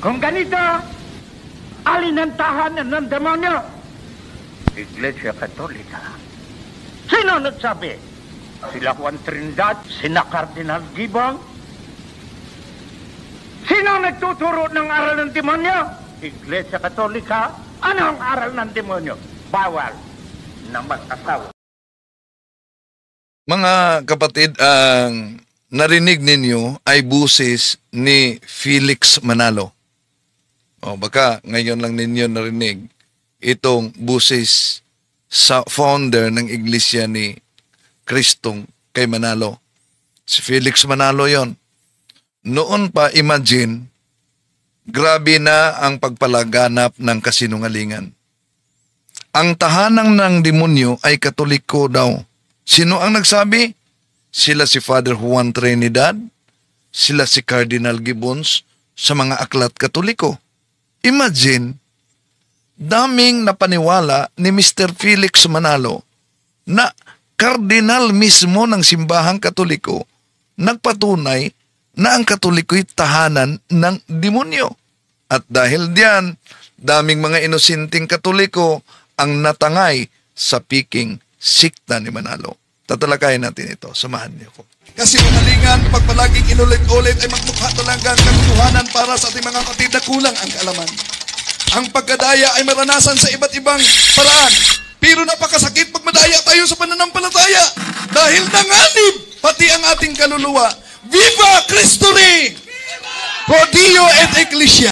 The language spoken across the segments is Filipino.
Kung ganito, alin ang tahanan ng demonyo? Iglesia Katolika. Sino nagsabi? Sila Juan Trinidad, sina Cardinal Gibong? Sino nagtuturo ng aral ng demonyo? Iglesia Katolika. Ano ang aral ng demonyo? Bawal na mag-asawa. Mga kapatid, ang narinig ninyo ay busis ni Felix Manalo. O baka ngayon lang ninyo narinig itong busis sa founder ng iglesia ni Kristong kay Manalo. Si Felix Manalo yon. Noon pa, imagine, grabe na ang pagpalaganap ng kasinungalingan. Ang tahanang ng demonyo ay Katoliko daw. Sino ang nagsabi? Sila si Father Juan Trinidad, sila si Cardinal Gibbons sa mga aklat Katoliko. Imagine, daming napaniwala ni Mr. Felix Manalo na kardinal mismo ng simbahang Katoliko nagpatunay na ang Katoliko'y tahanan ng demonyo. At dahil diyan, daming mga inosenteng Katoliko ang natangay sa piking sikta ni Manalo. Tatalakayin natin ito. Samahan niyo ko. Kasi umalingan, pag palaging inulit-ulit ay magmukha talaga ang katotohanan para sa ating mga kapatid na kulang ang kaalaman. Ang pagkadaya ay maranasan sa iba't ibang paraan. Pero napakasakit pag madaya tayo sa pananampalataya. Dahil nanganib pati ang ating kaluluwa. Viva Cristo Rey! Pro Dio et Ecclesia!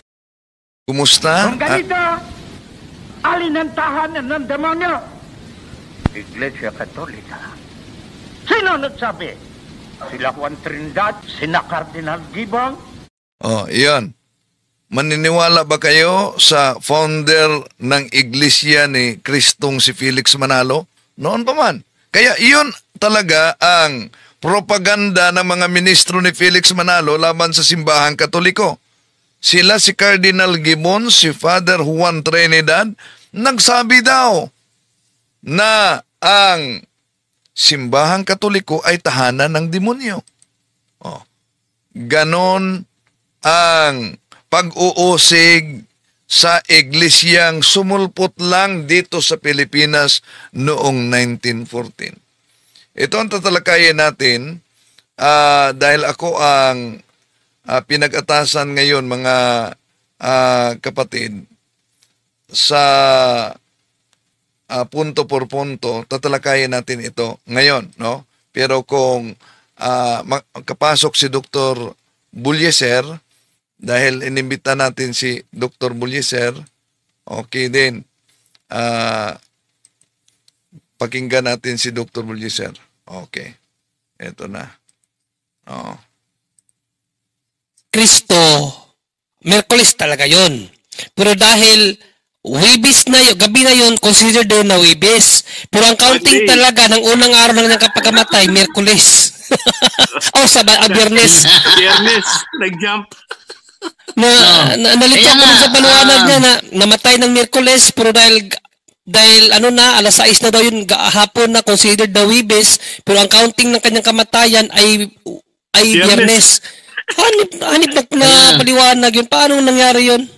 Kumusta? Kung ganito, alin ang tahanan ng demonyo? Iglesia Katolika. Sino nagsabi? Sila Juan Trinidad, sina Cardinal Gibong? Oh, iyon. Maniniwala ba kayo sa founder ng iglesia ni Kristong si Felix Manalo? Noon pa man. Kaya iyon talaga ang propaganda ng mga ministro ni Felix Manalo laban sa simbahang Katoliko. Sila si Cardinal Gibbon, si Father Juan Trinidad, nagsabi daw na ang simbahang Katoliko ay tahanan ng demonyo. Oh. Ganon ang pag-uusig sa iglesyang sumulpot lang dito sa Pilipinas noong 1914. Ito ang tatalakayin natin dahil ako ang pinag-atasan ngayon mga kapatid sa punto por punto. Tatalakayin natin ito ngayon, no? Pero kung kapasok si Dr. Bulyeser, dahil inimbita natin si Dr. Bulyeser, okay din. Pakinggan natin si Dr. Bulyeser. Okay. Ito na. Oh. Kristo, Merkulis talaga yon. Pero dahil Webis na yun, gabi na yun, considered doon na Webis. Pero ang counting talaga ng unang araw ng kanyang kapagamatay, Merkulis. O, Biyernes. Biyernes, nag-jump. Nalito ko sa panuanag niya na namatay ng Merkulis, pero dahil alas 6 na daw yun, hapon na considered the Webis, pero ang counting ng kanyang kamatayan ay Biyernes. Hanip na paliwanag yun. Paano nangyari yun?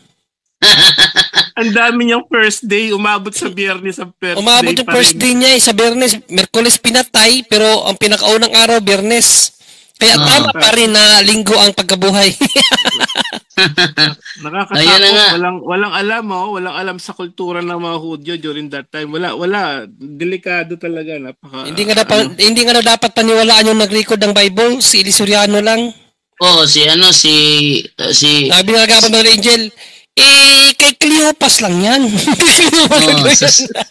Ang dami niyang first day, umabot sa Biyernes ang first umabot day. Yung first day niya sa Biyernes. Merkulis pinatay, pero ang pinakaunang araw, Biyernes. Kaya tama pa rin na linggo ang pagkabuhay. Nakakatakot. Walang alam, walang alam sa kultura ng mga Hudyo during that time. Wala. Delikado talaga. Hindi nga dapat paniwalaan yung nag-record ng Bible. Si Eli Soriano lang. Sabi nga gabang ng Angel, kay Cleopas lang yan.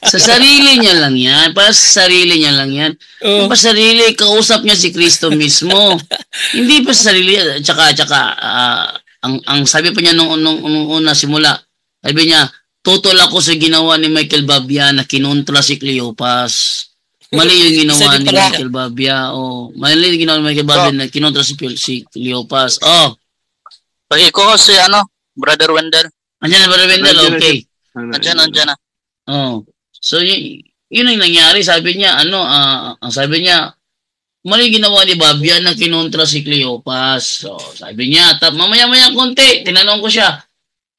Sa sarili niya lang yan. Para sa sarili niya lang yan. Yung pa sarili, kausap niya si Kristo mismo. Hindi pa sa sarili. Tsaka, ang sabi pa niya nung una simula, sabi niya, tutol ako sa ginawa ni Michael Babia na kinontra si Cleopas. Mali yung ginawa ni Michael Babia. Mali yung ginawa ni Michael Babia na kinontra si Cleopas. Pag-iko si Brother Wendell. Andiyan na, Brother Wendell, okay. Andiyan na. So, yun ang nangyari. Sabi niya, sabi niya, mali ginawa ni Babia na kinontra si Cleopas. So, sabi niya, mamaya-maya konti, tinanong ko siya,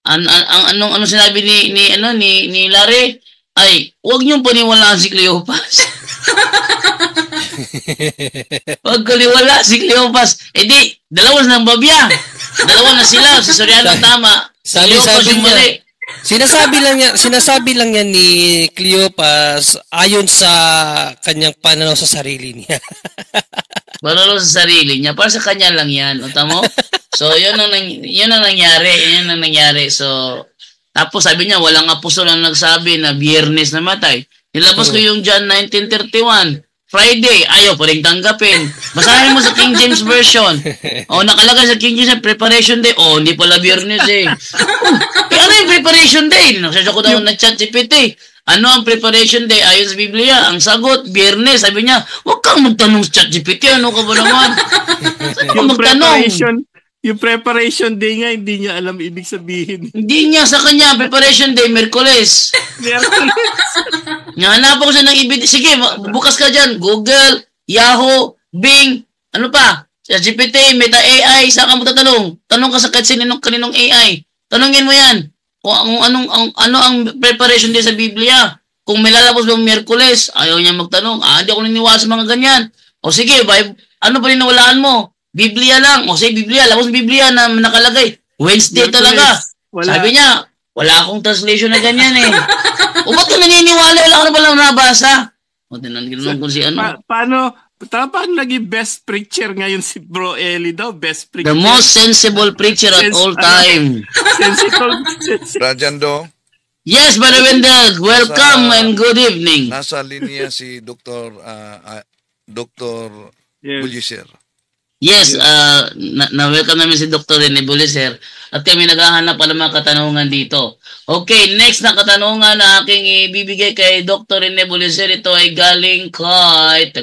Anong sinabi ni Larry? Ay, huwag niyong paniwalaan si Cleopas. Huwag kaliwala si Cleopas. Eh di, dalawa na ng babya. Dalawa na sila. Si Soriano tama. Si Cleopas yung mali. Sinasabi lang yan ni Cleopas ayon sa kanyang pananaw sa sarili niya. Pananaw sa sarili niya. Para sa kanya lang yan. O tamo? So, yun ang nangyari. So, tapos sabi niya, walang apostol ang nagsabi na Biyernes namatay. Nilabas ko yung John 19:31. Friday, ayaw pa rin tanggapin. Basahin mo sa King James Version. O, nakalagay sa King James, Preparation Day. O, hindi pala Biyernes eh. Ano yung Preparation Day? Nagsasya ko daw na chat GPT. Ano ang Preparation Day ayon sa Biblia? Ang sagot, Biyernes. Sabi niya, huwag kang magtanong sa chat GPT. Ano ka ba naman? Saan ka magtanong? Yung preparation day nga, hindi niya alam ibig sabihin. Hindi niya sa kanya, Preparation Day, Merkules. Hanapan ko siya ng ibig. Sige, bukas ka dyan. Google, Yahoo, Bing, ano pa? Sa GPT, Meta AI, saan ka magtatanong? Tanong ka sa kaninong AI. Tanongin mo yan. Kung ano ang Preparation Day sa Biblia. Kung may lalabas bang Merkules, ayaw niya magtanong. Hindi ako niniwala sa mga ganyan. O sige, ano pa rin nawalaan mo? Biblia lang. O sige, Biblia. Labas Biblia na nakalagay. Wednesday talaga. Sabi niya, wala akong translation na ganyan eh. O ba't ka naniniwala? Wala ka na palang nabasa. O tinanong ko si ano. Paano naging best preacher ngayon si Bro Eli daw? Best preacher. The most sensible preacher at all time. Sensible. Rajando, Yes, Brother Wendell. Welcome and good evening. nasa linya si Dr. Yes. Buliser. Yes, na-welcome namin si Dr. Rene Buliser at kami naghahanap pa ng mga katanungan dito. Okay, next na katanungan na aking ibibigay kay Dr. Rene Buliser. Ito ay galing kay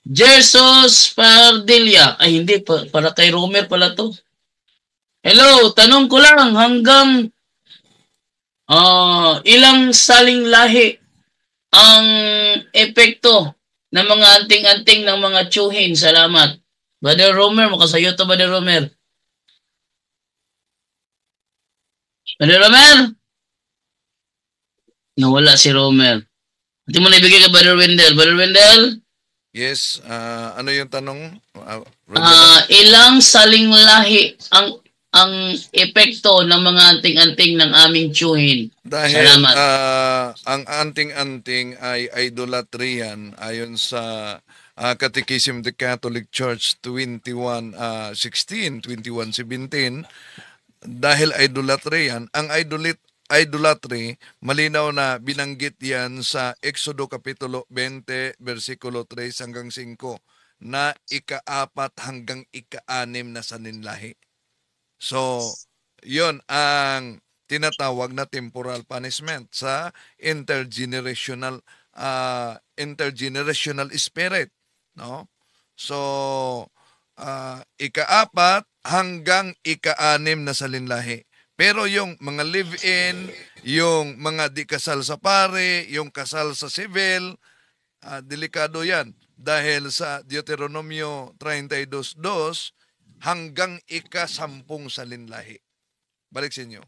Jesus Pardilla. Ay, hindi. Para kay Romer pala to. Hello, tanong ko lang hanggang ilang saling lahi ang epekto ng mga anting-anting ng mga tsuhin. Salamat. Brother Romer, makasayo to, Brother Romer. Brother Romer? Nawala si Romer. Hindi mo naibigay kay Brother Wendell. Brother Wendell? Yes, ano yung tanong? Ilang saling lahi ang epekto ng mga anting-anting ng aming tsuhin. Dahil Salamat. ang anting-anting ay idolatry yan ayon sa Catechism of the Catholic Church 21:16, 21:17. Dahil idolatry yan, ang idolatry, malinaw na binanggit yan sa Exodo Kapitulo 20, versikulo 3 hanggang 5, na ika-4 hanggang ika-6 na saninlahi. So, yon ang tinatawag na temporal punishment sa intergenerational spirit, no? So, ika-4 hanggang ika-6 na salinlahi. Pero yung mga live-in, yung mga di kasal sa pare, yung kasal sa civil, delikado yan. Dahil sa Deuteronomio 32:2, hanggang ika-10 salinlahi. Balik sa inyo.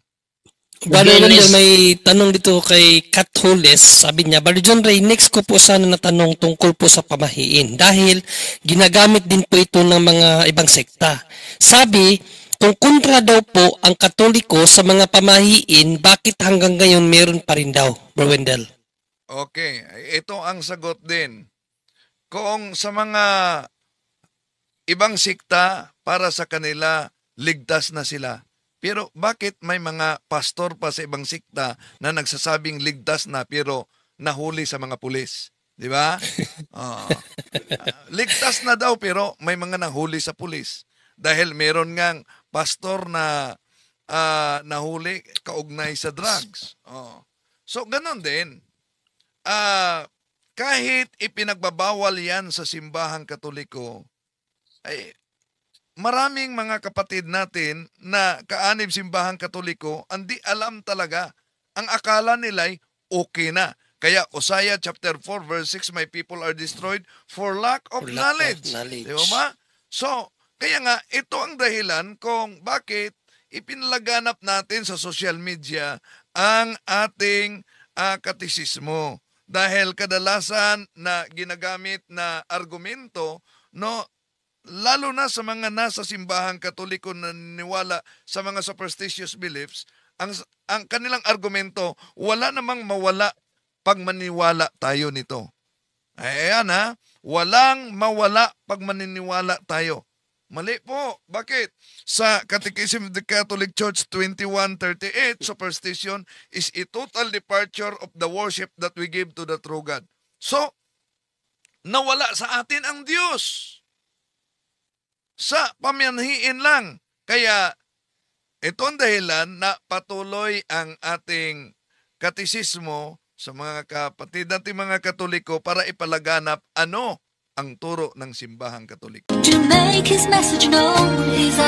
Brother Wendell, may tanong dito kay Kat Holes. Sabi niya, Brother John Ray, next ko po sana na tanong tungkol po sa pamahiin dahil ginagamit din po ito ng mga ibang sekta. Sabi, kung kontra daw po ang Katoliko sa mga pamahiin, bakit hanggang ngayon meron pa rin daw, Brother Wendell? Okay, ito ang sagot din. Kung sa mga ibang sekta, para sa kanila, ligtas na sila. Pero bakit may mga pastor pa sa ibang sekta na nagsasabing ligtas na pero nahuli sa mga pulis? Di ba? Ligtas na daw pero may mga nahuli sa pulis. Dahil meron ngang pastor na nahuli kaugnay sa drugs. So, ganun din. Kahit ipinagbabawal yan sa simbahang Katoliko, ay maraming mga kapatid natin na kaanib simbahang Katoliko, hindi alam talaga. Ang akala nila'y okay na. Kaya Hosea chapter 4 verse 6, my people are destroyed for lack of knowledge. Di ba? So, Kaya nga, ito ang dahilan kung bakit ipinalaganap natin sa social media ang ating katisismo. Dahil kadalasan na ginagamit na argumento, no, lalo na sa mga nasa simbahang Katoliko na naniniwala sa mga superstitious beliefs, ang kanilang argumento, wala namang mawala pag maniwala tayo nito. Ayan ha, walang mawala pag maniniwala tayo. Mali po. Bakit? Sa Catechism of the Catholic Church 2138, superstition is a total departure of the worship that we give to the true God. So, nawala sa atin ang Diyos. Sa pamyanhiin lang. Kaya, ito ang dahilan na patuloy ang ating katisismo sa mga kapatid natin mga Katoliko para ipalaganap ano ang turo ng simbahang Katoliko. To make his message known, he's